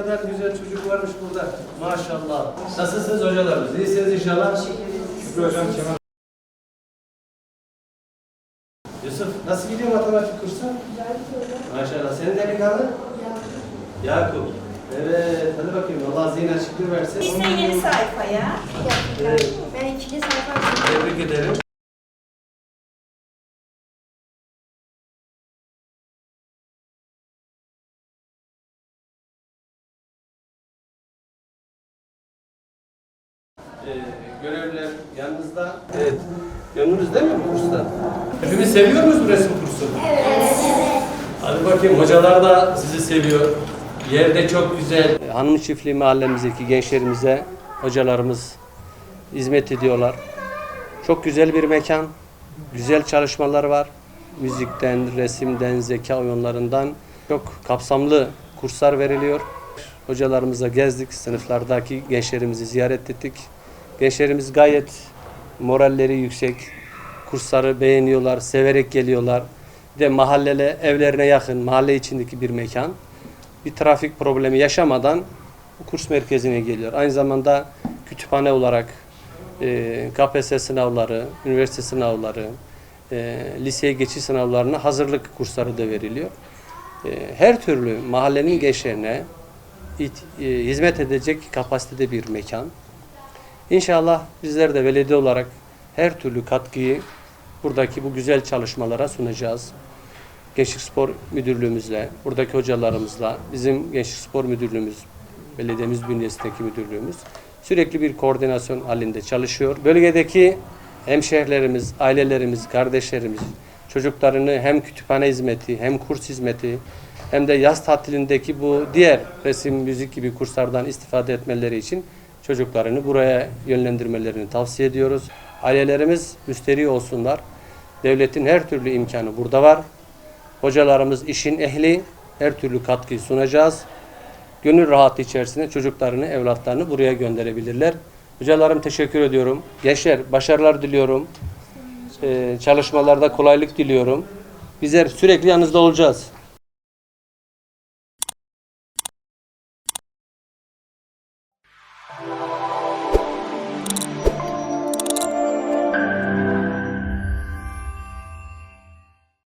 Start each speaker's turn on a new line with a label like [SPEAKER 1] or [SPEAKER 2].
[SPEAKER 1] kadar güzel çocuk varmış burada. Maşallah. Nasılsınız hocalarımız? İyisiniz inşallah.
[SPEAKER 2] Şükrü hocam Kemal.
[SPEAKER 1] Yusuf, nasıl gidiyor matematik kursu? Maşallah. Senin delikanlı? Yakup. Evet, hadi bakayım. Allah zihin açıklığı versin.
[SPEAKER 3] Biz de yeni sayfaya.
[SPEAKER 1] Evet.
[SPEAKER 4] Ben ikinci sayfa
[SPEAKER 1] Tebrik ederim. Görevliler yanınızda. Evet. Memnunuz değil mi bu kurstan? Hepimiz seviyor muyuz bu resim kursunu? Evet. Hadi bakayım, hocalar da sizi seviyor. Yerde çok güzel. Hanım Çiftliği mahallemizdeki gençlerimize hocalarımız hizmet ediyorlar. Çok güzel bir mekan. Güzel çalışmalar var. Müzikten, resimden, zeka oyunlarından çok kapsamlı kurslar veriliyor. Hocalarımıza gezdik, sınıflardaki gençlerimizi ziyaret ettik. Gençlerimiz gayet moralleri yüksek, kursları beğeniyorlar, severek geliyorlar. Bir de evlerine yakın, mahalle içindeki bir mekan. Bir trafik problemi yaşamadan bu kurs merkezine geliyor. Aynı zamanda kütüphane olarak KPSS sınavları, üniversite sınavları, liseye geçiş sınavlarına hazırlık kursları da veriliyor. Her türlü mahallenin gençlerine hizmet edecek kapasitede bir mekan. İnşallah bizler de belediye olarak her türlü katkıyı buradaki bu güzel çalışmalara sunacağız. Gençlik Spor Müdürlüğümüzle, buradaki hocalarımızla, bizim Gençlik Spor Müdürlüğümüz, belediyemiz bünyesindeki müdürlüğümüz sürekli bir koordinasyon halinde çalışıyor. Bölgedeki hemşehrilerimiz, ailelerimiz, kardeşlerimiz çocuklarını hem kütüphane hizmeti, hem kurs hizmeti, hem de yaz tatilindeki bu diğer resim, müzik gibi kurslardan istifade etmeleri için çocuklarını buraya yönlendirmelerini tavsiye ediyoruz. Ailelerimiz müsterih olsunlar. Devletin her türlü imkanı burada var. Hocalarımız işin ehli, her türlü katkıyı sunacağız. Gönül rahatı içerisinde çocuklarını, evlatlarını buraya gönderebilirler. Hocalarım teşekkür ediyorum. Gençler başarılar diliyorum. Çalışmalarda kolaylık diliyorum. Bizler sürekli yanınızda olacağız.